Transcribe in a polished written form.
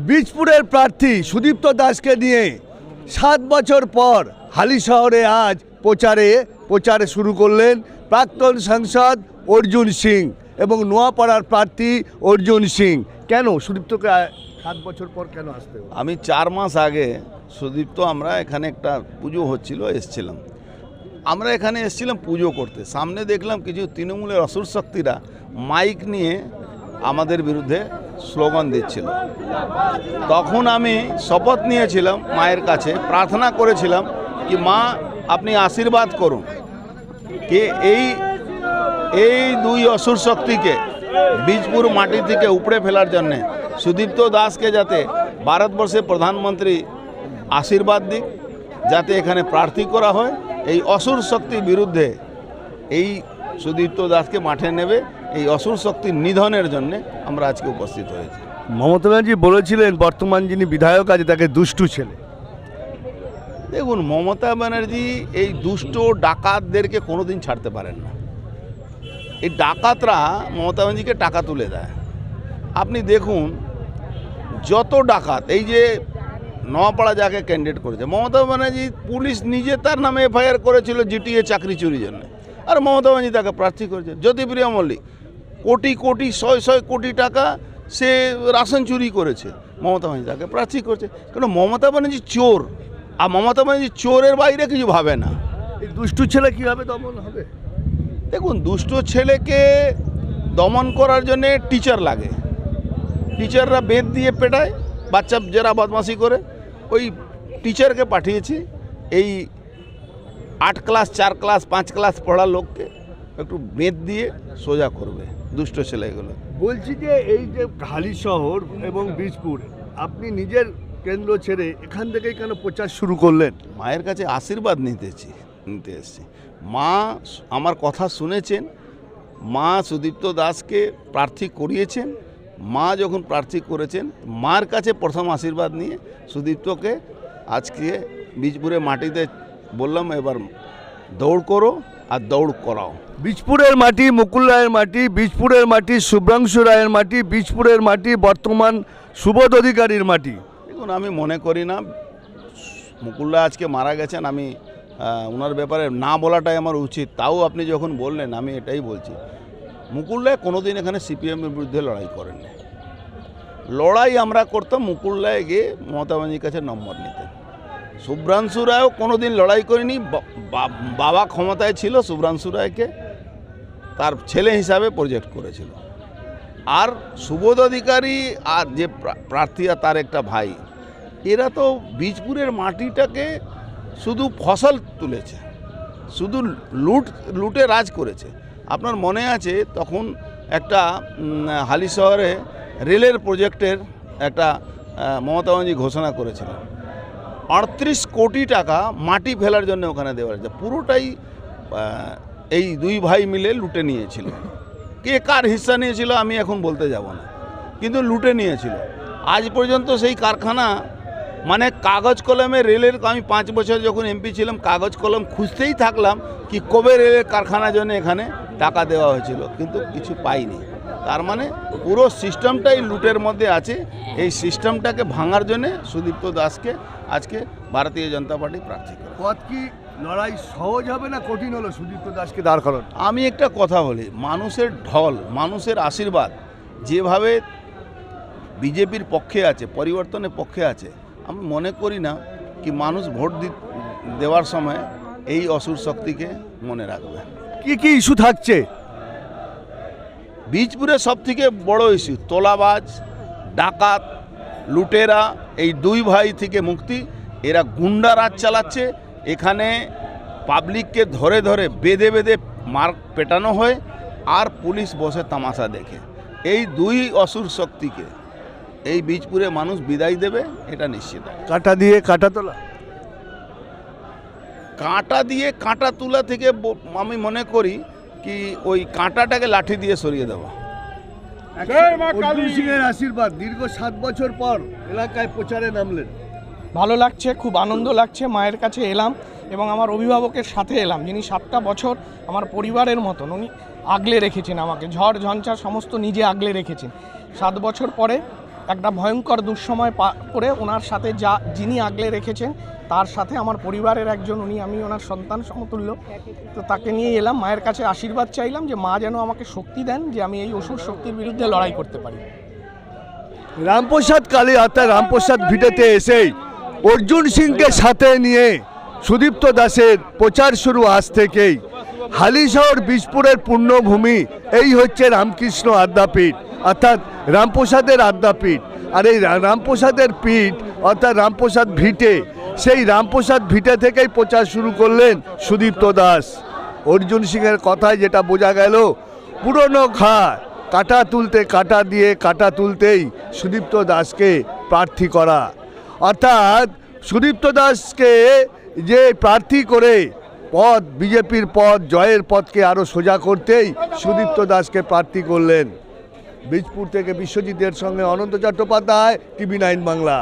বীজপুরের প্রার্থী সুদীপ্ত দাসকে নিয়ে 7 বছর পর হালিশহরে আজ প্রচারে শুরু করলেন প্রাক্তন সাংসদ অর্জুন সিং এবং নোয়াপাড়ার প্রার্থী অর্জুন সিং। কেন সুদীপ্তকে 7 বছর পর কেন আসতে হবে? আমি 4 মাস আগে সুদীপ্ত আমরা এখানে একটা পুজো হচ্ছিল এসেছিলাম। আমরা এখানে এসেছিলাম পুজো করতে, সামনে দেখলাম কিছু তৃণমূলের অসুর শক্তিরা মাইক নিয়ে আমাদের বিরুদ্ধে স্লোগান দিচ্ছিল। তখন আমি শপথ নিয়েছিলাম, মায়ের কাছে প্রার্থনা করেছিলাম কি মা আপনি আশীর্বাদ করুন কি এই দুই অসুর শক্তিকে বীজপুর মাটি থেকে উপড়ে ফেলার জন্যে সুদীপ্ত দাসকে যাতে ভারতবর্ষের প্রধানমন্ত্রী আশীর্বাদ দিক, যাতে এখানে প্রার্থী করা হয়। এই অসুর শক্তির বিরুদ্ধে এই সুদীপ্ত দাসকে মাঠে নেবে, এই অসুর শক্তির নিধনের জন্য আমরা আজকে উপস্থিত হয়েছি। মমতা ব্যানার্জি বলেছিলেন বর্তমান যিনি বিধায়ক আছে তাকে দুষ্টু ছেলে। দেখুন, মমতা ব্যানার্জি এই দুষ্ট ডাকাতদেরকে কোনোদিন ছাড়তে পারেন না। এই ডাকাতরা মমতা ব্যানার্জিকে টাকা তুলে দেয়। আপনি দেখুন যত ডাকাত, এই যে নোয়াপাড়া যাকে ক্যান্ডিডেট করেছে মমতা ব্যানার্জি, পুলিশ নিজে তার নামে এফআইআর করেছিল জিটিএ চাকরি চুরির জন্য, আর মমতা ব্যানার্জি তাকে প্রার্থী করেছে। জ্যোতিপ্রিয়া মল্লিক কোটি শয় কোটি টাকা সে রাশন চুরি করেছে, মমতা ব্যানার্জি তাকে প্রার্থী করেছে। কেন? মমতা ব্যানার্জি চোর, আর মমতা ব্যানার্জি চোরের বাইরে কিছু ভাবে না। এই দুষ্টু ছেলে কীভাবে দমন হবে? দেখুন, দুষ্ট ছেলেকে দমন করার জন্যে টিচার লাগে। টিচাররা বেদ দিয়ে পেটায়, বাচ্চা যারা বদমাশি করে, ওই টিচারকে পাঠিয়েছি এই 8 ক্লাস 4 ক্লাস 5 ক্লাস পড়া লোককে একটু বেদ দিয়ে সোজা করবে দুষ্ট ছেলেগুলো। বলছি যে এই যে হালিশহর এবং বীজপুর আপনি নিজের কেন্দ্র ছেড়ে এখান থেকেই কেন প্রচার শুরু করলেন? মায়ের কাছে আশীর্বাদ নিতে এসেছি। মা আমার কথা শুনেছেন, মা সুদীপ্ত দাসকে প্রার্থী করিয়েছেন। মা যখন প্রার্থী করেছেন, মার কাছে প্রথম আশীর্বাদ নিয়ে সুদীপ্তকে আজকে বীজপুরের মাটিতে বললাম এবার দৌড় করো আর দৌড় করাও। বীজপুরের মাটি মুকুল রায়ের মাটি, বীজপুরের মাটি শুভ্রাংশু রায়ের মাটি, বীজপুরের মাটি বর্তমান সুবোধ অধিকারীর মাটি। দেখুন, আমি মনে করি না মুকুল রায় আজকে মারা গেছেন, আমি ওনার ব্যাপারে না বলাটাই আমার উচিত। তাও আপনি যখন বললেন আমি এটাই বলছি, মুকুল রায় কোনোদিন এখানে সিপিএমের বিরুদ্ধে লড়াই করেননি। লড়াই আমরা করতাম মুকুল রায় গিয়ে মমতা ব্যানার্জির কাছে নম্বর নিতেন। শুভ্রাংশু রায়ও কোনোদিন লড়াই করেনি। বাবা ক্ষমতায় ছিল, শুভ্রাংশু রায়কে তার ছেলে হিসাবে প্রজেক্ট করেছিল। আর সুবোধ অধিকারী আর যে প্রার্থী তার একটা ভাই, এরা তো বীজপুরের মাটিটাকে শুধু ফসল তুলেছে, শুধু লুটে রাজ করেছে। আপনার মনে আছে তখন একটা হালিশহরে রেলের প্রজেক্টের একটা মমতা ব্যানার্জি ঘোষণা করেছিল, 38 কোটি টাকা মাটি ফেলার জন্য ওখানে দেওয়া হয়েছে। পুরোটাই এই দুই ভাই মিলে লুটে নিয়েছিল। কে কার হিস্সা নিয়েছিল আমি এখন বলতে যাব না, কিন্তু লুটে নিয়েছিল। আজ পর্যন্ত সেই কারখানা, মানে কাগজ কলমে রেলের, আমি 5 বছর যখন এমপি ছিলাম কাগজ কলম খুঁজতেই থাকলাম কি কবে রেলের কারখানার জন্য এখানে টাকা দেওয়া হয়েছিল, কিন্তু কিছু পাইনি। তার মানে পুরো সিস্টেমটাই লুটের মধ্যে আছে। এই সিস্টেমটাকে ভাঙার জন্যে সুদীপ্ত দাসকে আজকে ভারতীয় জনতা পার্টি প্রার্থী করে। পথ কি লড়াই সহজ হবে না কঠিন হলো সুদীপ্ত দাসকে দাঁড় করানো? আমি একটা কথা বলি, মানুষের ঢল, মানুষের আশীর্বাদ যেভাবে বিজেপির পক্ষে আছে, পরিবর্তনের পক্ষে আছে, আমি মনে করি না কি মানুষ ভোট দেওয়ার সময় এই অসুর শক্তিকে মনে রাখবে। কি ইস্যু থাকছে বীজপুরের সবথেকে বড় ইস্যু? তোলাবাজ, ডাকাত, লুটেরা, এই দুই ভাই থেকে মুক্তি। এরা গুন্ডা রাজ চালাচ্ছে। এখানে পাবলিককে ধরে বেঁধে মার পেটানো হয়, আর পুলিশ বসে তামাশা দেখে। এই দুই অসুর শক্তিকে এই বীজপুরে মানুষ বিদায় দেবে, এটা নিশ্চিত। কাঁটা দিয়ে কাঁটা তোলা, কাঁটা দিয়ে কাঁটা তোলা থেকে আমি মনে করি কি ওই কাঁটাটাকে লাঠি দিয়ে সরিয়ে দেওয়া। অর্জুন সিংয়ের আশীর্বাদ, দীর্ঘ 7 বছর পর এলাকায় প্রচারে নামলেন। ভালো লাগছে, খুব আনন্দ লাগছে। মায়ের কাছে এলাম এবং আমার অভিভাবকের সাথে এলাম, যিনি 7টা বছর আমার পরিবারের মতন উনি আগলে রেখেছেন আমাকে, ঝড় ঝঞ্ঝা সমস্ত নিজে আগলে রেখেছেন। 7 বছর পরে একটা ভয়ঙ্কর দুঃসময় করে ওনার সাথে যিনি আগলে রেখেছেন তার সাথে আমার পরিবারের একজন, আমি ওনার সন্তান সমতুল্য। তো তাকে নিয়ে এলাম, মায়ের কাছে আশীর্বাদ চাইলাম যে মা যেন আমাকে শক্তি দেন যে আমি এই অসুর শক্তির বিরুদ্ধে লড়াই করতে পারি। রামপ্রসাদ কালী অর্থাৎ রামপ্রসাদ ভিটেতে এসেই অর্জুন সিংকে সাথে নিয়ে সুদীপ্ত দাসের প্রচার শুরু আজ থেকেই। হালিশহর বীজপুরের পুণ্যভূমি, এই হচ্ছে রামকৃষ্ণ আদ্যাপীঠ অর্থাৎ রামপ্রসাদের আদ্যাপীঠ। আর এই রামপ্রসাদের পীঠ অর্থাৎ রামপ্রসাদ ভিটে, সেই রামপ্রসাদ ভিটে থেকেই প্রচার শুরু করলেন সুদীপ্ত দাস। অর্জুন সিংয়ের কথায় যেটা বোঝা গেল, পুরনো ঘাট কাটা তুলতে কাটা দিয়ে কাটা তুলতেই সুদীপ্ত দাসকে প্রার্থী করা, অর্থাৎ সুদীপ্ত দাসকে যে প্রার্থী করে পদ, বিজেপির পদ, জয়ের পথকে আরও সোজা করতেই সুদীপ্ত দাসকে প্রার্থী করলেন। বীজপুর থেকে বিশ্বজিতের সঙ্গে অনন্ত চট্টোপাধ্যায়, টিভি 9 বাংলা।